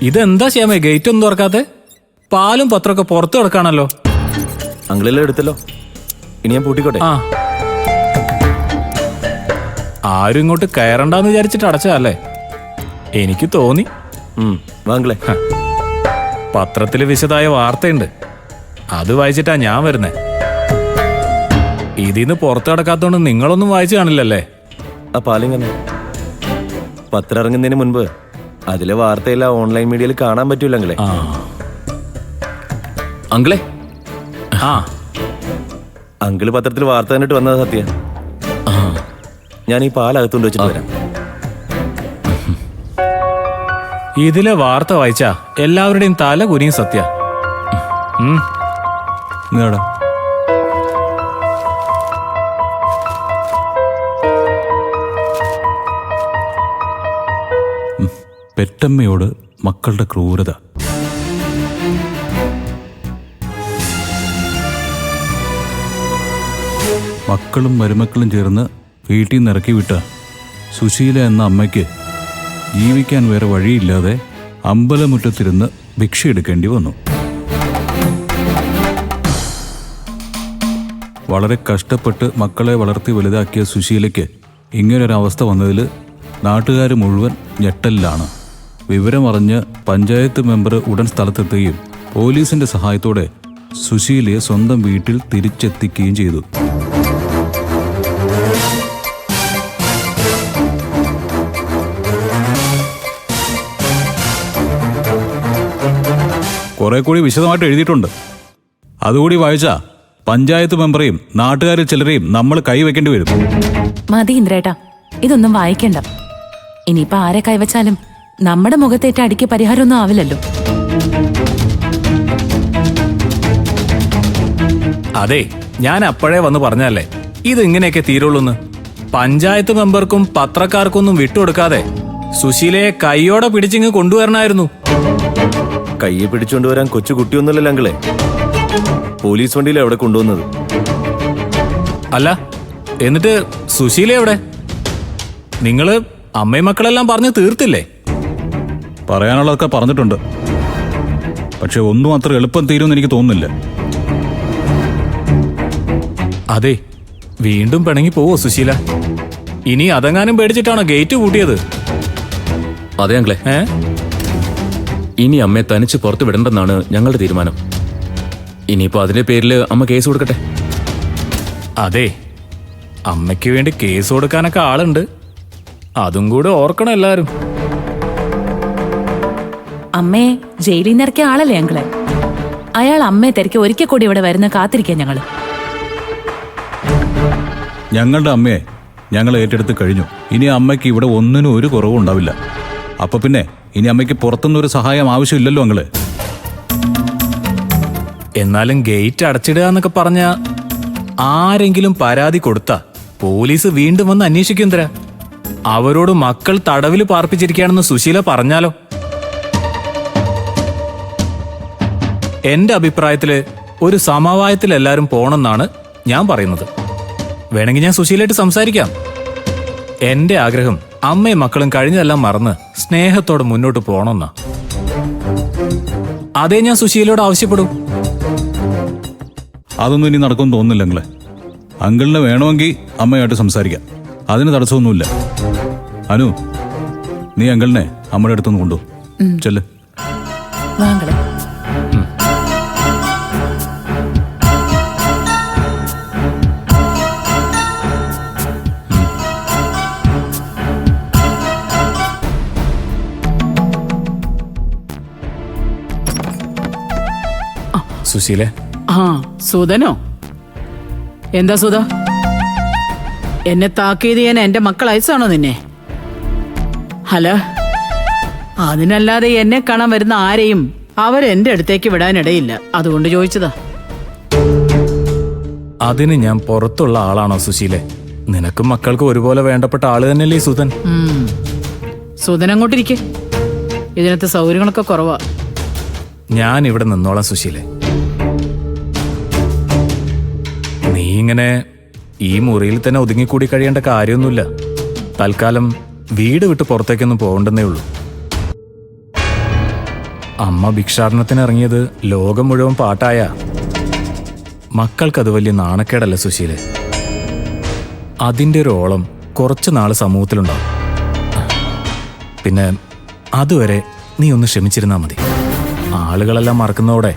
ഇതെന്താ ശ്യാമേ ഗേറ്റ് ഒന്നും തുറക്കാത്തെ? പാലും പത്രമൊക്കെ പുറത്ത് കിടക്കാണല്ലോ. അങ്കിളെല്ലാം എടുത്തല്ലോ, ഇനി ഞാൻ പൂട്ടിക്കോട്ടെ. ആ, ആരും ഇങ്ങോട്ട് കയറണ്ടെന്ന് വിചാരിച്ചിട്ട് അടച്ചതല്ലേ? എനിക്ക് തോന്നി. വാങ്കളെ, പത്രത്തില് വിശദമായ വാർത്തയുണ്ട്, അത് വായിച്ചിട്ടാ ഞാൻ വരുന്നേ. ഇതിന്ന് പുറത്ത് കിടക്കാത്തോണ്ട് നിങ്ങളൊന്നും വായിച്ചു കാണില്ലല്ലേ? ആ പാലിങ്ങനെ പത്രം ഇറങ്ങുന്നതിന് മുൻപ് അതിലെ വാർത്തയെല്ലാം ഓൺലൈൻ മീഡിയയിൽ കാണാൻ പറ്റൂല അങ്കിളെ. അങ്കിളെ, ആ അങ്കിള് പത്രത്തിൽ വാർത്ത കണ്ടിട്ട് വന്നത് സത്യ. ഞാൻ ഈ പാലകത്തുകൊണ്ട് വെച്ചിട്ട് വരാം. ഇതിലെ വാർത്ത വായിച്ചാ എല്ലാവരുടെയും തല കുനിയും സത്യ. പെറ്റമ്മയോട് മക്കളുടെ ക്രൂരത. മക്കളും മരുമക്കളും ചേർന്ന് വീട്ടിൽ നിന്ന് ഇറക്കി വിട്ട സുശീല എന്ന അമ്മയ്ക്ക് ജീവിക്കാൻ വേറെ വഴിയില്ലാതെ അമ്പലമുറ്റത്തിരുന്ന് ഭിക്ഷയെടുക്കേണ്ടി വന്നു. വളരെ കഷ്ടപ്പെട്ട് മക്കളെ വളർത്തി വലുതാക്കിയ സുശീലയ്ക്ക് ഇങ്ങനൊരവസ്ഥ വന്നതിൽ നാട്ടുകാർ മുഴുവൻ ഞെട്ടലിലാണ്. വിവരമറിഞ്ഞ് പഞ്ചായത്ത് മെമ്പർ ഉടൻ സ്ഥലത്തെത്തുകയും പോലീസിന്റെ സഹായത്തോടെ സുശീലയെ സ്വന്തം വീട്ടിൽ തിരിച്ചെത്തിക്കുകയും ചെയ്തു. കുറെ കൂടി വിശദമായിട്ട് എഴുതിയിട്ടുണ്ട്. അതുകൂടി വായിച്ചാ പഞ്ചായത്ത് മെമ്പറേയും നാട്ടുകാരിൽ ചിലരെയും നമ്മൾ കൈവയ്ക്കേണ്ടി വരും. മതി ഇന്ദ്രേട്ടാ, ഇതൊന്നും വായിക്കണ്ട. ഇനിയിപ്പോ ആരെ കൈവച്ചാലും നമ്മുടെ മുഖത്തേറ്റ അടിക്ക് പരിഹാരമൊന്നും ആവില്ലല്ലോ. അതെ, ഞാൻ അപ്പോഴേ വന്ന് പറഞ്ഞല്ലേ ഇത് ഇങ്ങനെയൊക്കെ തീരുള്ളൂന്ന്. പഞ്ചായത്ത് മെമ്പർക്കും പത്രക്കാർക്കൊന്നും വിട്ടുകൊടുക്കാതെ സുശീലയെ കൈയോടെ പിടിച്ചിങ്ങ് കൊണ്ടുവരണമായിരുന്നു. കയ്യെ പിടിച്ചുകൊണ്ടുവരാൻ കൊച്ചു കുട്ടിയൊന്നുമല്ലല്ലോ അങ്കിളെ. പോലീസ് വണ്ടിയിൽ എവിടെ കൊണ്ടുവന്നത്? അല്ല, എന്നിട്ട് സുശീല എവിടെ? നിങ്ങള് അമ്മയും മക്കളെല്ലാം പറഞ്ഞു തീർത്തില്ലേ? പറയാനുള്ളതൊക്കെ പറഞ്ഞിട്ടുണ്ട്. പക്ഷെ ഒന്നും അത്ര എളുപ്പം തീരുമെന്ന് എനിക്ക് തോന്നുന്നില്ല. അതെ, വീണ്ടും പിണങ്ങി പോവോ സുശീല? ഇനി അതെങ്ങാനും പേടിച്ചിട്ടാണോ ഗേറ്റ് പൂട്ടിയത്? അതെ അങ്കിളെ, ഇനി അമ്മയെ തനിച്ച് പുറത്തു വിടണ്ടെന്നാണ് ഞങ്ങളുടെ തീരുമാനം. ഇനിയിപ്പോ അതിന്റെ പേരിൽ അമ്മ കേസ് കൊടുക്കട്ടെ. അതെ, അമ്മയ്ക്ക് വേണ്ടി കേസ് കൊടുക്കാനൊക്കെ ആളുണ്ട്, അതും കൂടെ ഓർക്കണം എല്ലാരും. അമ്മയെ ജയിലിൽ നിന്ന് ഇറക്കിയ ആളല്ലേ ഞങ്ങളെ? അയാൾ അമ്മയെ തിരക്കി ഒരിക്കൽ കൂടി ഇവിടെ വരുന്ന കാത്തിരിക്കാൻ ഞങ്ങള്. ഞങ്ങളുടെ അമ്മയെ ഞങ്ങൾ ഏറ്റെടുത്ത് കഴിഞ്ഞു. ഇനി അമ്മയ്ക്ക് ഇവിടെ ഒന്നിനും ഒരു കുറവും ഉണ്ടാവില്ല. അപ്പൊ പിന്നെ ഇനി അമ്മയ്ക്ക് പുറത്തുനിന്നൊരു സഹായം ആവശ്യമില്ലല്ലോ അങ്ങള്. എന്നാലും ഗേറ്റ് അടച്ചിടുക എന്നൊക്കെ പറഞ്ഞ ആരെങ്കിലും പരാതി കൊടുത്താ പോലീസ് വീണ്ടും വന്ന് അന്വേഷിക്കും തരാ. അവരോട് മക്കൾ തടവിൽ പാർപ്പിച്ചിരിക്കുകയാണെന്ന് സുശീല പറഞ്ഞാലോ? എന്റെ അഭിപ്രായത്തില് ഒരു സമവായത്തിൽ എല്ലാരും പോണെന്നാണ് ഞാൻ പറയുന്നത്. വേണമെങ്കിൽ ഞാൻ സുശീലയായിട്ട് സംസാരിക്കാം. എന്റെ ആഗ്രഹം അമ്മയും മക്കളും കഴിഞ്ഞതെല്ലാം മറന്ന് സ്നേഹത്തോടെ മുന്നോട്ട് പോണമെന്നാ. അതേ ഞാൻ സുശീലയോട് ആവശ്യപ്പെടും. അതൊന്നും ഇനി നടക്കുമെന്ന് തോന്നുന്നില്ല അങ്ങളെ. അങ്കിളിന് വേണമെങ്കിൽ അമ്മയായിട്ട് സംസാരിക്കാം, അതിന് തടസ്സമൊന്നുമില്ല. അനു, നീ അങ്കിളിനെ അമ്മയുടെ അടുത്തൊന്ന് കൊണ്ടുപോകും. ചെല്ല്. വാങ്ങളെ. സുശീലേ. ആ, സുധനോ? എന്താ സുധ, എന്നെ താക്കീത് ചെയ്യാൻ എന്റെ മക്കൾ അയച്ചാണോ നിന്നെ? ഹലോ, അതിനല്ലാതെ എന്നെ കാണാൻ വരുന്ന ആരെയും അവരെന്റെ അടുത്തേക്ക് വിടാനിടയില്ല, അതുകൊണ്ട് ചോദിച്ചതാ. അതിന് ഞാൻ പുറത്തുള്ള ആളാണോ സുശീലേ? നിനക്കും മക്കൾക്കും ഒരുപോലെ വേണ്ടപ്പെട്ട ആള് തന്നെയല്ലേ സുധൻ? സുധൻ അങ്ങോട്ടിരിക്കെ, ഇതിനകത്ത് സൗകര്യങ്ങളൊക്കെ കുറവാ. ഞാൻ ഇവിടെ നിന്നോളാം സുശീലേ. നീ ഇങ്ങനെ ഈ മുറിയിൽ തന്നെ ഒതുങ്ങിക്കൂടി കഴിയേണ്ട കാര്യമൊന്നുമില്ല. തൽക്കാലം വീട് വിട്ട് പുറത്തേക്കൊന്നും പോകണ്ടെന്നേ ഉള്ളൂ. അമ്മ ഭിക്ഷാടനത്തിന് ഇറങ്ങിയത് ലോകം മുഴുവൻ പാട്ടായ മക്കൾക്കത് വലിയ നാണക്കേടല്ല സുശീലെ. അതിൻ്റെ ഒരു ഓളം കുറച്ചു നാള് സമൂഹത്തിലുണ്ടാവും. പിന്നെ അതുവരെ നീ ഒന്ന് ക്ഷമിച്ചിരുന്നാ മതി. ആളുകളെല്ലാം മറക്കുന്നതോടെ